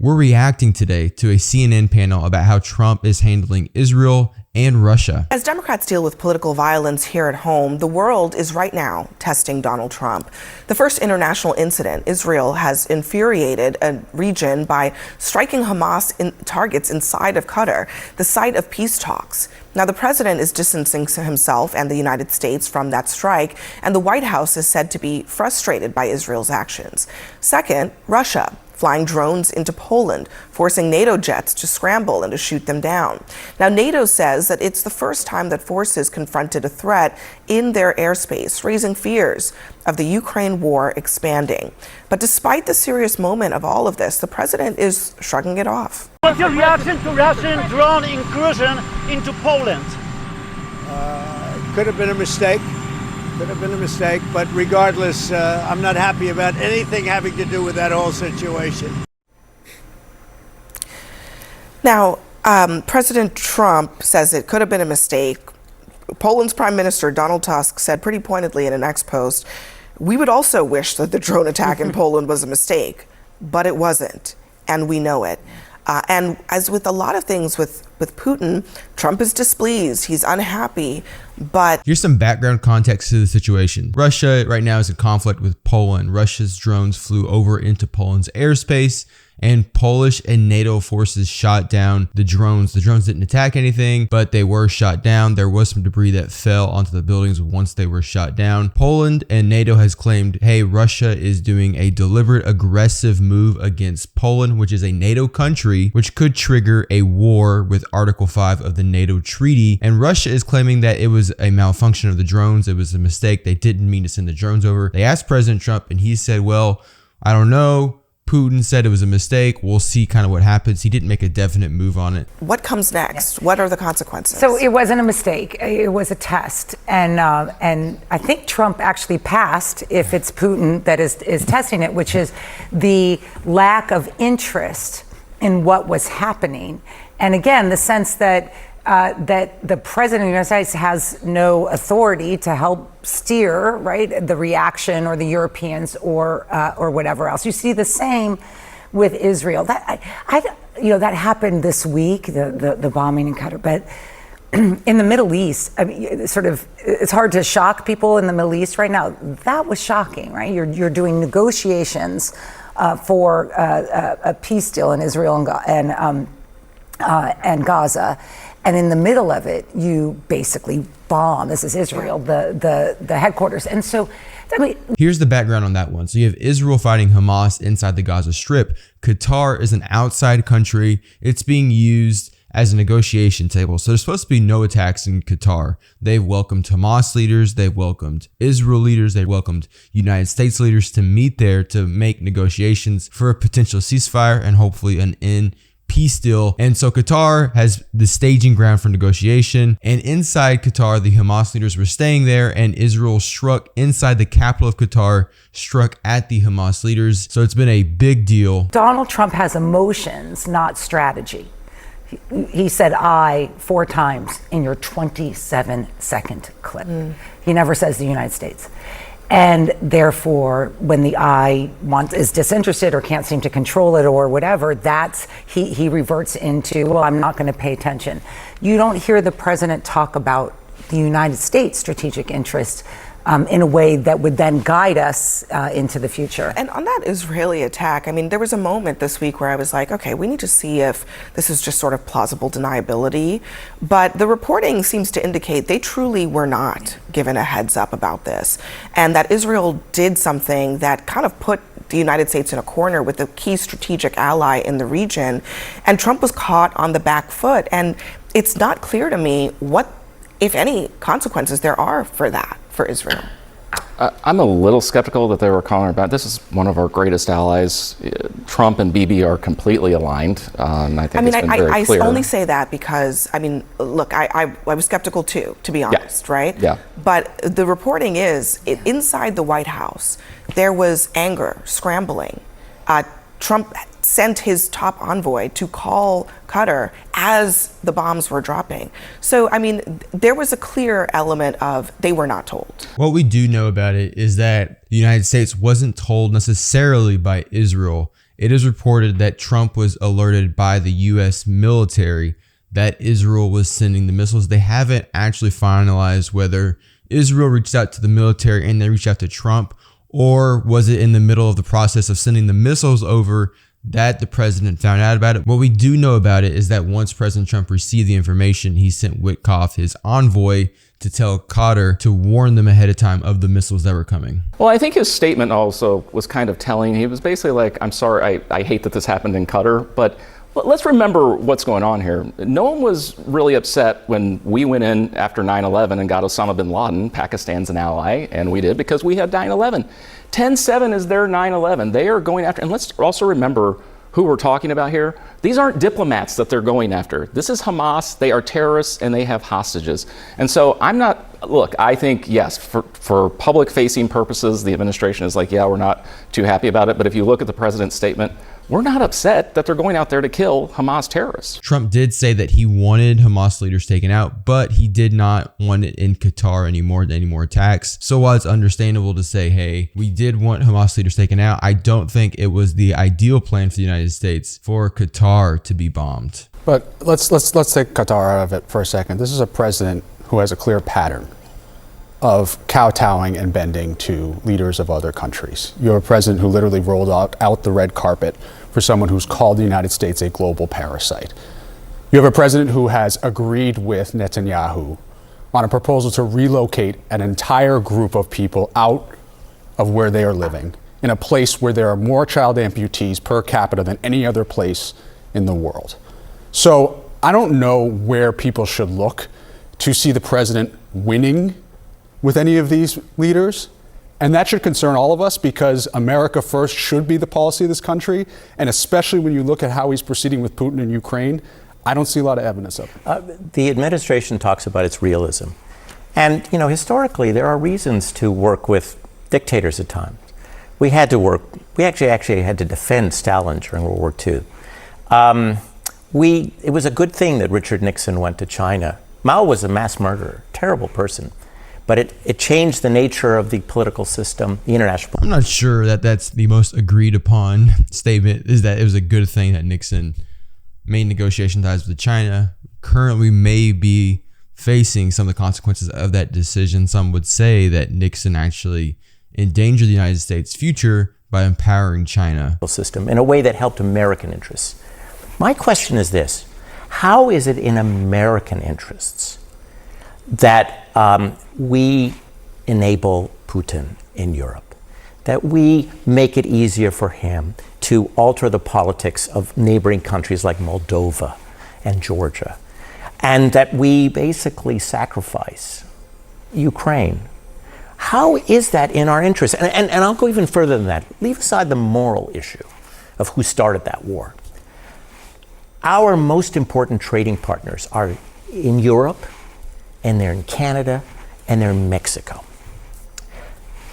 We're reacting today to a CNN panel about how Trump is handling Israel and Russia. As Democrats deal with political violence here at home, the world is right now testing Donald Trump. The first international incident, Israel has infuriated a region by striking Hamas targets inside of Qatar, the site of peace talks. Now, the president is distancing himself and the United States from that strike, and the White House is said to be frustrated by Israel's actions. Second, Russia, flying drones into Poland, forcing NATO jets to scramble and to shoot them down. Now, NATO says that it's the first time that forces confronted a threat in their airspace, raising fears of the Ukraine war expanding. But despite the serious moment of all of this, the president is shrugging it off. What's your reaction to Russian drone incursion into Poland? Could have been a mistake. But regardless, I'm not happy about anything having to do with that whole situation. Now, President Trump says it could have been a mistake. Poland's Prime Minister Donald Tusk said pretty pointedly in an X post, "We would also wish that the drone attack in Poland was a mistake, but it wasn't, and we know it." And as with a lot of things with Putin, Trump is displeased. He's unhappy, but... Here's some background context to the situation. Russia right now is in conflict with Poland. Russia's drones flew over into Poland's airspace, and Polish and NATO forces shot down the drones. The drones didn't attack anything, but they were shot down. There was some debris that fell onto the buildings once they were shot down. Poland and NATO has claimed, hey, Russia is doing a deliberate aggressive move against Poland, which is a NATO country, which could trigger a war with Article 5 of the NATO treaty. And Russia is claiming that it was a malfunction of the drones. It was a mistake. They didn't mean to send the drones over. They asked President Trump, and he said, well, I don't know. Putin said it was a mistake. We'll see kind of what happens. He didn't make a definite move on it. What comes next? What are the consequences? So it wasn't a mistake. It was a test. And I think Trump actually passed, if it's Putin that is testing it, which is the lack of interest in what was happening. And again, the sense that that the president of the United States has no authority to help steer, right, the reaction, or the Europeans, or whatever else. You see the same with Israel. That that happened this week, the bombing in Qatar. But in the Middle East, I mean, it's hard to shock people in the Middle East right now. That was shocking, right? You're doing negotiations for a peace deal in Israel and Gaza. And in the middle of it, you basically bomb, this is Israel, the headquarters. And so, I mean... Here's the background on that one. So you have Israel fighting Hamas inside the Gaza Strip. Qatar is an outside country. It's being used as a negotiation table. So there's supposed to be no attacks in Qatar. They've welcomed Hamas leaders. They've welcomed Israel leaders. They've welcomed United States leaders to meet there to make negotiations for a potential ceasefire and hopefully an end peace deal. And so Qatar has the staging ground for negotiation. And inside Qatar, the Hamas leaders were staying there, and Israel struck inside the capital of Qatar, struck at the Hamas leaders. So it's been a big deal. Donald Trump has emotions, not strategy. He said "I" 4 times in your 27-second clip. He never says the United States. And therefore, when the "I" is disinterested or can't seem to control it or whatever, he reverts into, well, I'm not going to pay attention. You don't hear the president talk about the United States' strategic interest in a way that would then guide us into the future. And on that Israeli attack, I mean, there was a moment this week where I was like, okay, we need to see if this is just sort of plausible deniability. But the reporting seems to indicate they truly were not given a heads up about this, and that Israel did something that kind of put the United States in a corner with a key strategic ally in the region. And Trump was caught on the back foot. And it's not clear to me what, if any, consequences there are for that, for Israel. I'm a little skeptical that they were calling about. This is one of our greatest allies. Trump and Bibi are completely aligned. And I think it's been very clear. I only say that because, I mean, look, I was skeptical too, to be honest, right? Yeah. But the reporting is, inside the White House, there was anger, scrambling. Trump sent his top envoy to call Qatar as the bombs were dropping. So, I mean, there was a clear element of they were not told. What we do know about it is that the United States wasn't told necessarily by Israel it is reported that Trump was alerted by the U.S. military that Israel was sending the missiles. They haven't actually finalized whether Israel reached out to the military and they reached out to Trump, or was it in the middle of the process of sending the missiles over that the president found out about it. What we do know about it is that once President Trump received the information, he sent Witkoff, his envoy, to tell Qatar to warn them ahead of time of the missiles that were coming. Well, I think his statement also was kind of telling. He was basically like, I'm sorry, I hate that this happened in Qatar, but let's remember what's going on here. No one was really upset when we went in after 9/11 and got Osama bin Laden. Pakistan's an ally, and we did because we had 9/11. 10/7 is their 9/11. They are going after, and let's also remember who we're talking about here. These aren't diplomats that they're going after. This is Hamas. They are terrorists and they have hostages. And so I think, yes, for public-facing purposes, the administration is like, yeah, we're not too happy about it. But if you look at the president's statement, we're not upset that they're going out there to kill Hamas terrorists. Trump did say that he wanted Hamas leaders taken out, but he did not want it in Qatar any more attacks. So while it's understandable to say, hey, we did want Hamas leaders taken out, I don't think it was the ideal plan for the United States for Qatar to be bombed. But let's take Qatar out of it for a second. This is a president who has a clear pattern of kowtowing and bending to leaders of other countries. You have a president who literally rolled out the red carpet for someone who's called the United States a global parasite. You have a president who has agreed with Netanyahu on a proposal to relocate an entire group of people out of where they are living in a place where there are more child amputees per capita than any other place in the world. So I don't know where people should look to see the president winning with any of these leaders. And that should concern all of us, because America first should be the policy of this country. And especially when you look at how he's proceeding with Putin in Ukraine, I don't see a lot of evidence of it. The administration talks about its realism. And, historically, there are reasons to work with dictators at times. We actually had to defend Stalin during World War II. It was a good thing that Richard Nixon went to China. Mao was a mass murderer, terrible person. But it changed the nature of the political system, the international. I'm not sure that that's the most agreed upon statement, is that it was a good thing that Nixon made negotiation ties with China. Currently may be facing some of the consequences of that decision. Some would say that Nixon actually endangered the United States' future by empowering China. System in a way that helped American interests. My question is this: how is it in American interests that we enable Putin in Europe, that we make it easier for him to alter the politics of neighboring countries like Moldova and Georgia, and that we basically sacrifice Ukraine? How is that in our interest? And I'll go even further than that. Leave aside the moral issue of who started that war. Our most important trading partners are in Europe, and they're in Canada, and they're in Mexico.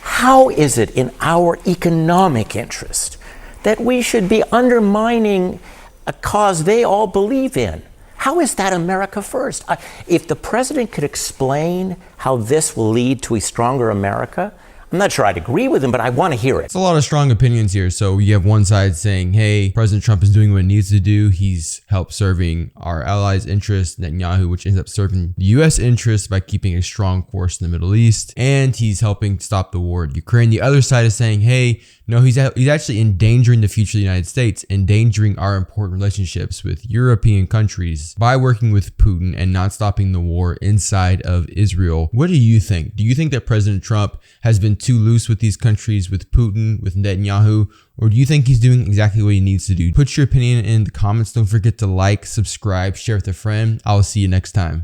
How is it in our economic interest that we should be undermining a cause they all believe in? How is that America first? If the president could explain how this will lead to a stronger America, I'm not sure I'd agree with him, but I want to hear it. It's a lot of strong opinions here. So you have one side saying, hey, President Trump is doing what he needs to do. He's helped serving our allies' interests, Netanyahu, which ends up serving the U.S. interests by keeping a strong force in the Middle East. And he's helping stop the war in Ukraine. The other side is saying, hey, no, he's actually endangering the future of the United States, endangering our important relationships with European countries by working with Putin and not stopping the war inside of Israel. What do you think? Do you think that President Trump has been too loose with these countries, with Putin, with Netanyahu, or do you think he's doing exactly what he needs to do? Put your opinion in the comments. Don't forget to like, subscribe, share with a friend. I'll see you next time.